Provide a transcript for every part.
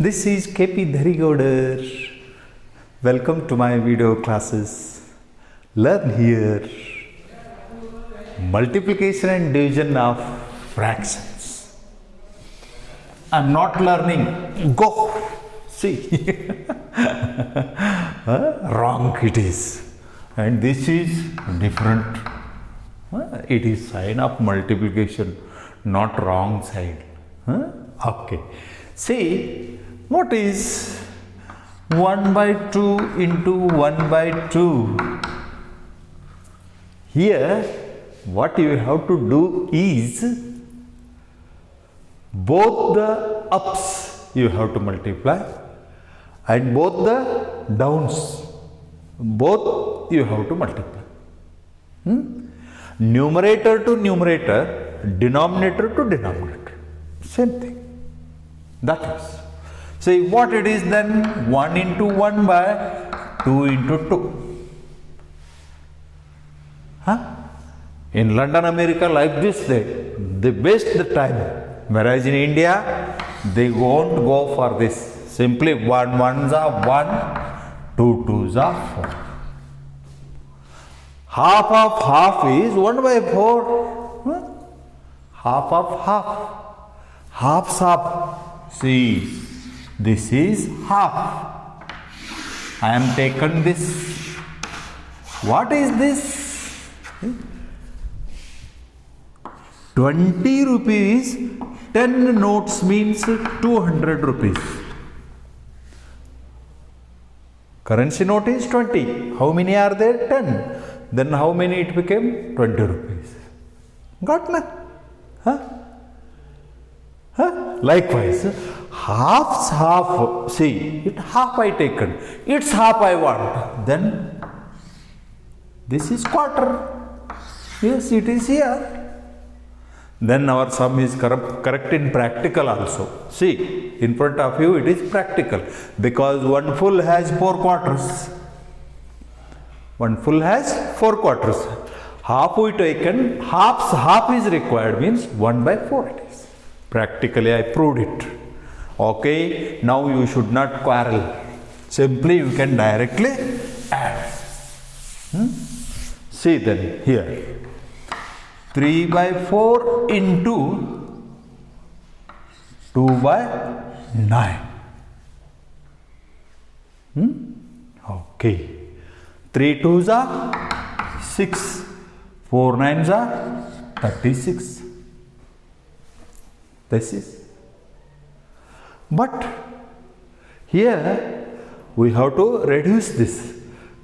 This is KP Dharigodar. Welcome to my video classes. Learn here multiplication and division of fractions. I'm not learning. Go. See. Wrong it is. And this is different. It is sign of multiplication, not wrong side. Okay. See, what is 1 by 2 into 1 by 2? Here, what you have to do is, both the ups you have to multiply and both the downs, both you have to multiply. Numerator to numerator, denominator to denominator, same thing. That is. See what it is then? 1 into 1 by 2 into 2. In London, America, like this, they waste the time. Whereas in India, they won't go for this. Simply 1 ones are 1, 2 twos are 4. Half of half is 1 by 4. Half of half. Halves half. See, this is half. I am taken this. What is this? 20 rupees, 10 notes means 200 rupees. Currency note is 20. How many are there? 10. Then how many it became? 20 rupees. Got me? Likewise, halves half, see, it half I taken, it's half I want, then this is quarter. Yes, it is here. Then our sum is correct in practical also. See, in front of you it is practical, because 1 full has 4 quarters. 1 full has 4 quarters. Half we taken, half is required, means 1 by 4 it is. Practically I proved it. Okay, now you should not quarrel. Simply you can directly add. See then here. 3 by 4 into 2 by 9. Okay. 3 twos are 6. 4 nines are 36. This is. But here we have to reduce this.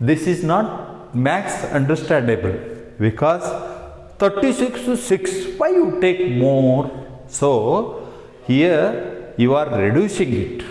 This is not max understandable, because 36 to 6, why you take more? So here you are reducing it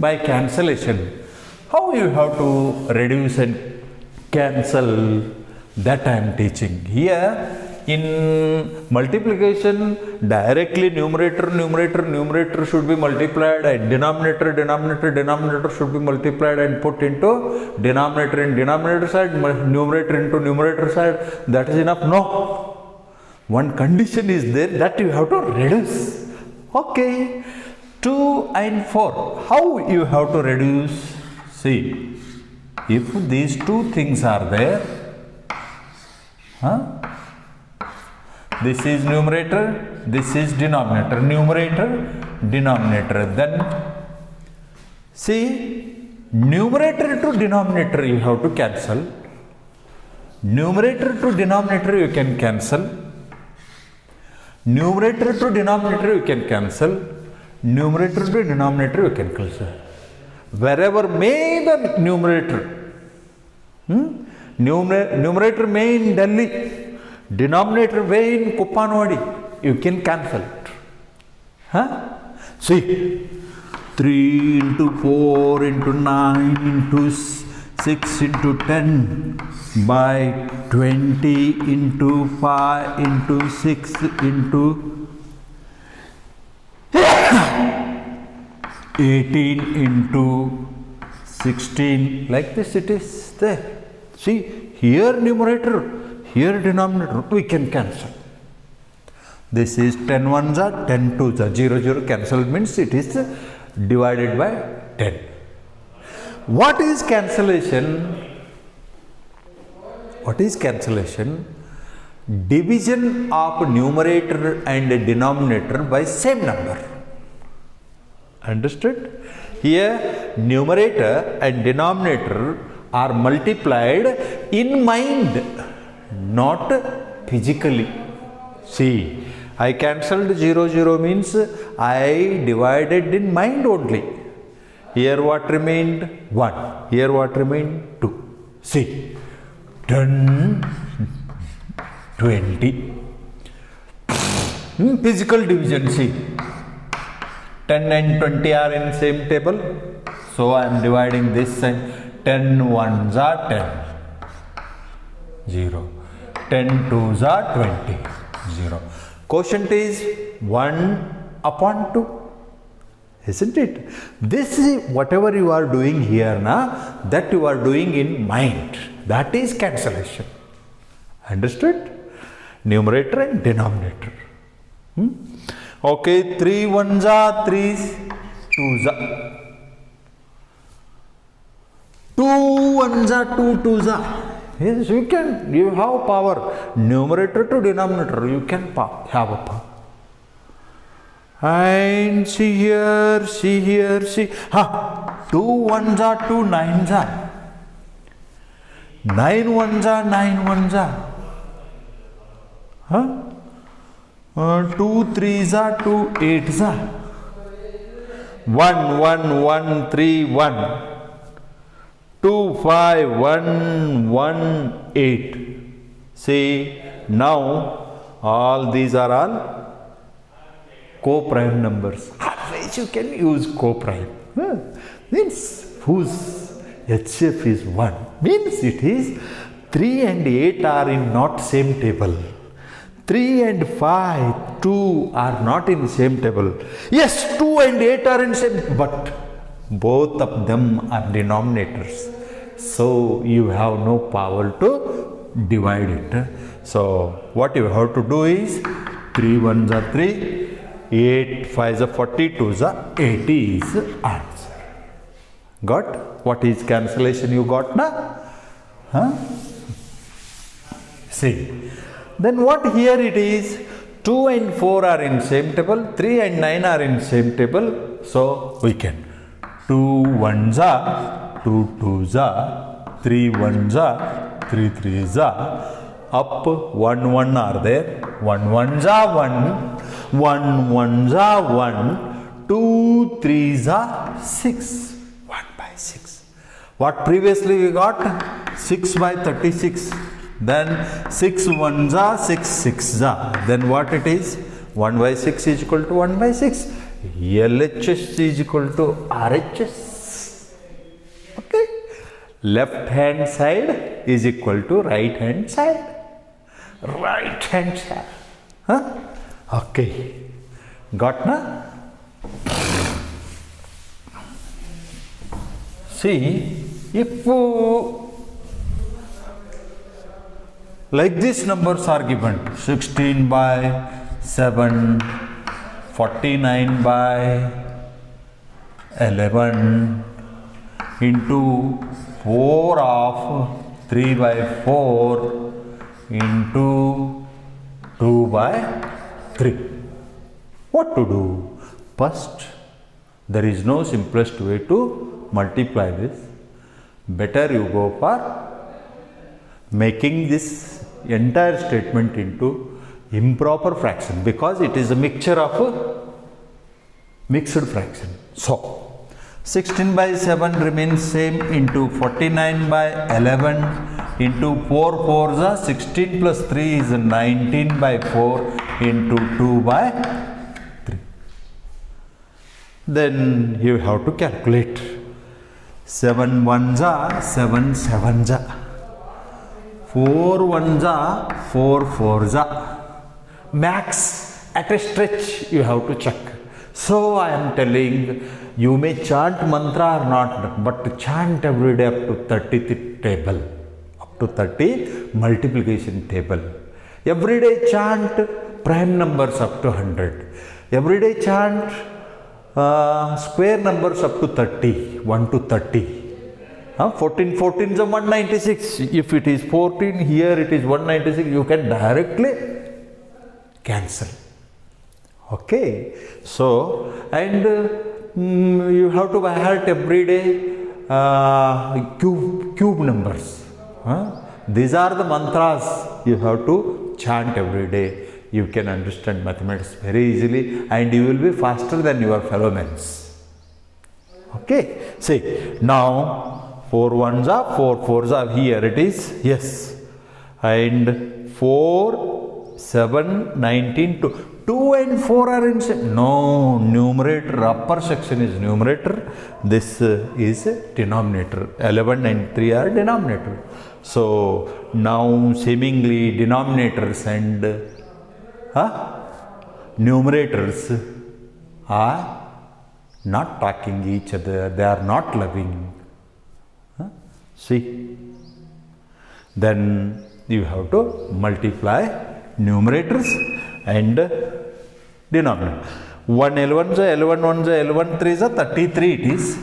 by cancellation. How you have to reduce and cancel, that I am teaching. Here in multiplication, directly numerator should be multiplied, and denominator should be multiplied and put into denominator and denominator side, numerator into numerator side. That is enough? No. One condition is there, that you have to reduce. Okay. 2 and 4. How you have to reduce? See, if these two things are there, this is numerator, this is denominator, denominator. Then see, numerator to denominator you have to cancel. Numerator to denominator you can cancel. Numerator to denominator you can cancel. Numerator to denominator you can cancel. Wherever may the numerator, numerator may in Delhi, denominator way in Kuppanwadi, you can cancel it. See, 3 into 4 into 9 into 6 into 10 by 20 into 5 into 6 into 18 into 16, like this it is there. See, here numerator, here denominator, we can cancel. This is 10 ones are 10 twos are 0 0 cancelled, means it is divided by 10. What is cancellation? What is cancellation? Division of numerator and denominator by same number. Understood? Here numerator and denominator are multiplied in mind, not physically. See, I cancelled 0, 0 means I divided in mind only. Here what remained? 1. Here what remained? 2. See, 10, 20. Physical division, see. 10 and 20 are in same table. So I am dividing this and 10 ones are 10. 0. 10 twos are 20. 0. Quotient is 1 upon 2. Isn't it? This is whatever you are doing here now, that you are doing in mind. That is cancellation. Understood? Numerator and denominator. Okay, 3 ones are 3 twos are. 2 ones are 2 twos are. Yes, you can. You have power. Numerator to denominator, you can have a power. And see here, see here, see. 2 ones are 2 nines are. 9 ones are 9 ones are. 2 threes are 2 eights are. 1 1 1 3 1. 2 5 1 1 8. See, now all these are all co-prime numbers. Always you can use co-prime. Means whose HCF is 1. Means it is 3 and 8 are in not same table. 3 and 5, 2 are not in same table. Yes, 2 and 8 are in same, but both of them are denominators. So you have no power to divide it. So what you have to do is 3 ones are 3, 8 5s are 40, 2s are 80 is answer. Got? What is cancellation you got now? See. Then what here it is? 2 and 4 are in same table, 3 and 9 are in same table. So we can 2 ones are 2 twos are, 3 ones are 3 threes are, up 1 1 are there, 1 ones are 1, 1 ones are 1, 2 threes are 6, 1 by 6. What previously we got? 6 by 36. Then 6 ones are 6 6s are. Then what it is? 1 by 6 is equal to 1 by 6. LHS is equal to RHS. Okay. Left hand side is equal to right hand side. Right hand side. Okay. Got na? See, if like these numbers are given 16 by 7, 49 by 11 into 4 of 3 by 4 into 2 by 3. What to do? First, there is no simplest way to multiply this. Better you go for making this entire statement into improper fraction, because it is a mixture of a mixed fraction. So 16 by 7 remains same into 49 by 11 into 4 4s are 16 plus 3 is 19 by 4 into 2 by 3. Then you have to calculate. 7 ones are 7 sevens are. 4 ones are 4 4s are. Max at a stretch you have to check. So I am telling, you may chant mantra or not, but chant every day up to 30th table, up to 30 multiplication table. Every day chant prime numbers up to 100. Every day chant square numbers up to 30, 1 to 30. 14 is a 196. If it is 14, here it is 196, you can directly cancel. Okay. So, and you have to by heart every day cube numbers. These are the mantras you have to chant every day. You can understand mathematics very easily and you will be faster than your fellow men. Okay. See, now 4 ones are 4 fours are here it is, yes, and 4 7 19 2 and 4 are in same. No, numerator, upper section is numerator, this is denominator. 11 and 3 are denominator. So now seemingly denominators and numerators are not talking each other, they are not loving. See, then you have to multiply numerators and denominator. 1 L1 is L1 1 is L1 3 is 33 it is.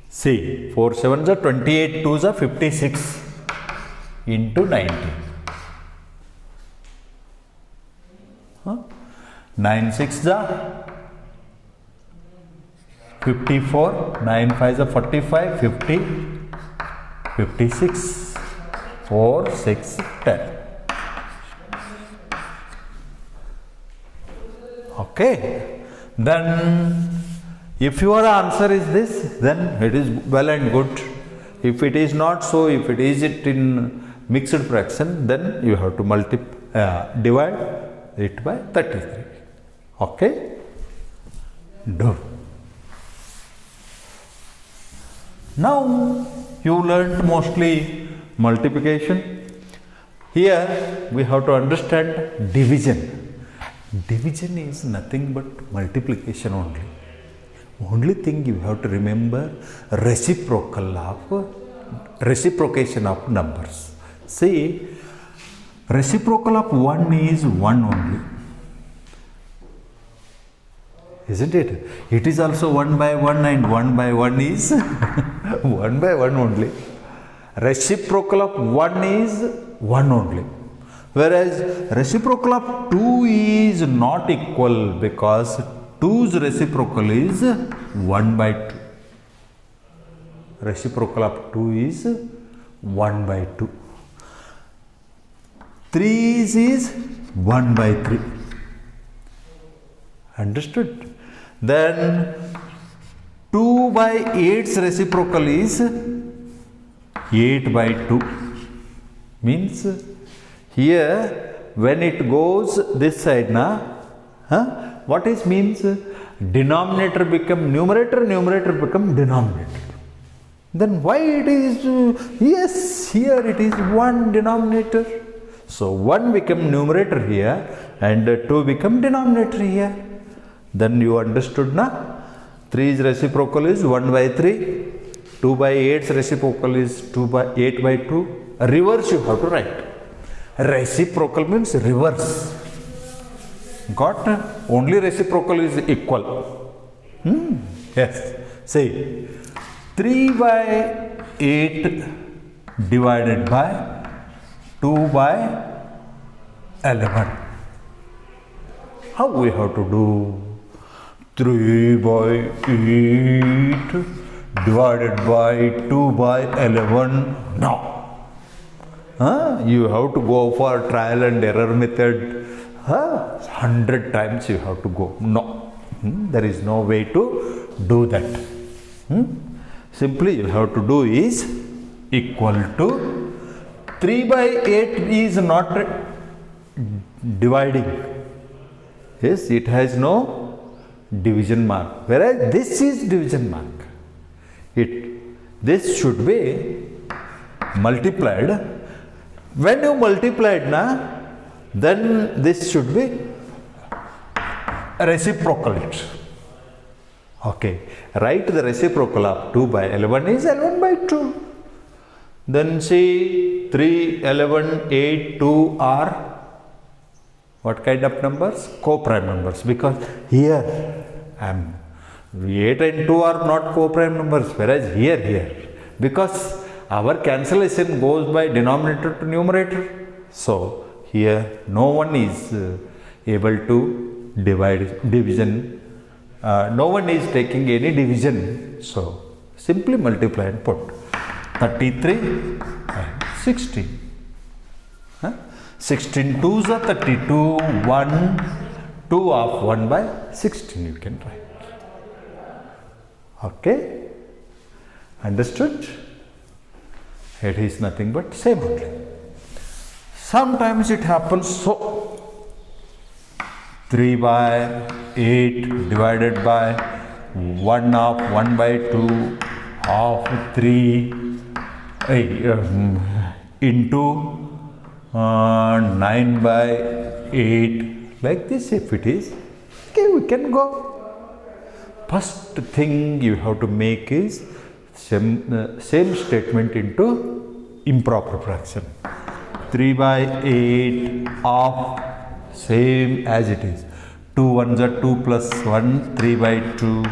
See, 4 7 is 28 2 is 56 into 19. 9 6 is 54, 9 5 is 45, 50, 56, 4 6 10. Okay. Then if your answer is this, then it is well and good. If it is not so, if it is in mixed fraction, then you have to divide it by 33. Okay. Do. Now you learned mostly multiplication. Here we have to understand division. Division is nothing but multiplication only. Only thing you have to remember, reciprocation of numbers. See, reciprocal of 1 is 1 only. Isn't it? It is also 1 by 1 and 1 by 1 is 1 by 1 only. Reciprocal of 1 is 1 only. Whereas reciprocal of 2 is not equal because 2's reciprocal is 1 by 2. Reciprocal of 2 is 1 by 2. 3 is 1 by 3. Understood? Then 2 by 8's reciprocal is 8 by 2. Means here when it goes this side what is means denominator become numerator, numerator become denominator. Then why it is yes, here it is 1 denominator. So 1 become numerator here and 2 become denominator here. Then you understood na? 3's reciprocal is 1 by 3. 2 by 8's reciprocal is 2 by 8 by 2. Reverse you have to write. Reciprocal means reverse. Got? Only reciprocal is equal. Yes. Say 3 by 8 divided by 2 by 11. How we have to do? 3 by 8 divided by 2 by 11. No. You have to go for trial and error method. 100 times you have to go. No. There is no way to do that. Simply you have to do is equal to 3 by 8 is not dividing. Yes, it has no division mark, whereas this is division mark. This should be multiplied. When you multiplied then this should be reciprocal. Okay, write the reciprocal of 2 by 11 is 11 by 2. Then see 3, 11, 8, 2 are What kind of numbers? Co-prime numbers, because here I am 8 and 2 are not co-prime numbers, whereas here, because our cancellation goes by denominator to numerator. So here no one is able to division. No one is taking any division. So simply multiply and put 33 and 16. 16 2s are 32, 1, 2 of 1 by 16 you can write. Okay? Understood? It is nothing but same only. Sometimes it happens so. 3 by 8 divided by 1 of 1 by 2 of 3 into 9 by 8, like this. If it is, okay, we can go. First thing you have to make is same statement into improper fraction. 3 by 8 of same as it is. 2 1s are 2 plus 1, 3 by 2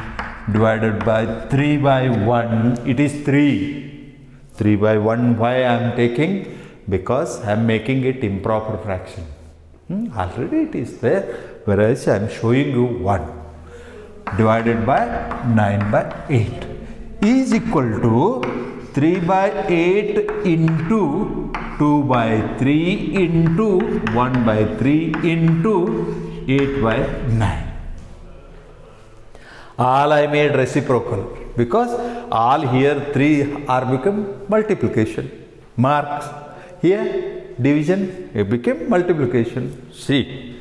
divided by 3 by 1, it is 3. 3 by 1, why I am taking? Because I am making it improper fraction. Already it is there, whereas I am showing you 1 divided by 9 by 8 is equal to 3 by 8 into 2 by 3 into 1 by 3 into 8 by 9. All I made reciprocal, because all here 3 are become multiplication marks. Here division, it became multiplication. See,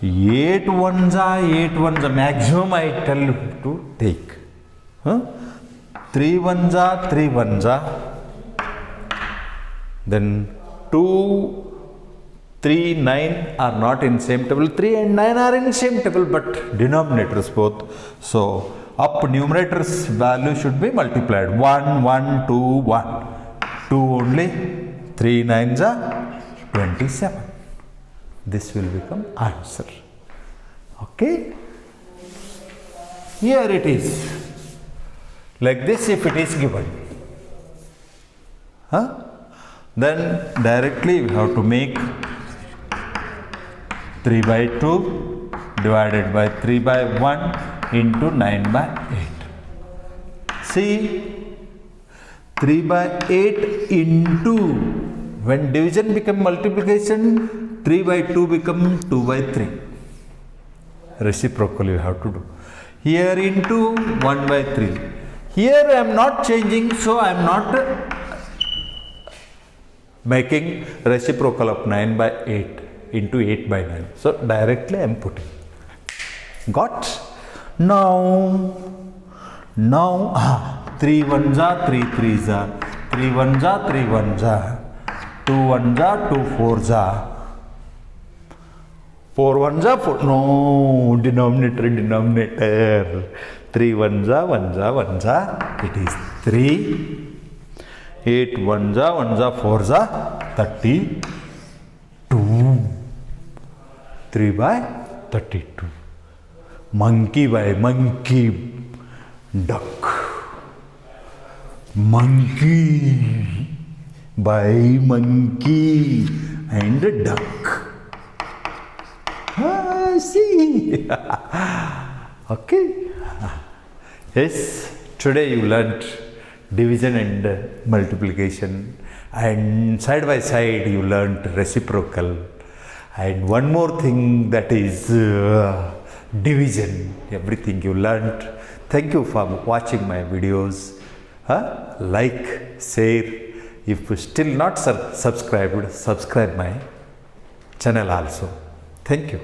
8 ones are maximum I tell you to take. 3 ones are. Then 2, 3, 9 are not in same table. 3 and 9 are in same table, but denominators both. So up numerators value should be multiplied. 1, 1, 2, 1. 2 only. 3 9s are 27. This will become answer. Okay? Here it is. Like this if it is given. Then directly we have to make 3 by 2 divided by 3 by 1 into 9 by 8. See, 3 by 8 into, when division become multiplication, 3 by 2 become 2 by 3. Reciprocal you have to do. Here into 1 by 3. Here I am not changing, so I am not making reciprocal of 9 by 8 into 8 by 9. So directly I am putting. Got? Now 3 1s are 3 3s are, 3 1s are 3 1s are, 2 1s are 2 4s are, 4 1s are 4. No, denominator. 3 1s are 1s are. It is 3. 8 1s are 4s are 32. 3 by 32. Monkey by monkey. Duck. Monkey by monkey and duck. See. Okay. Yes, today you learnt division and multiplication, and side by side you learnt reciprocal, and one more thing, that is division. Everything you learnt. Thank you for watching my videos. Like, share. If you still not subscribed, subscribe my channel also. Thank you.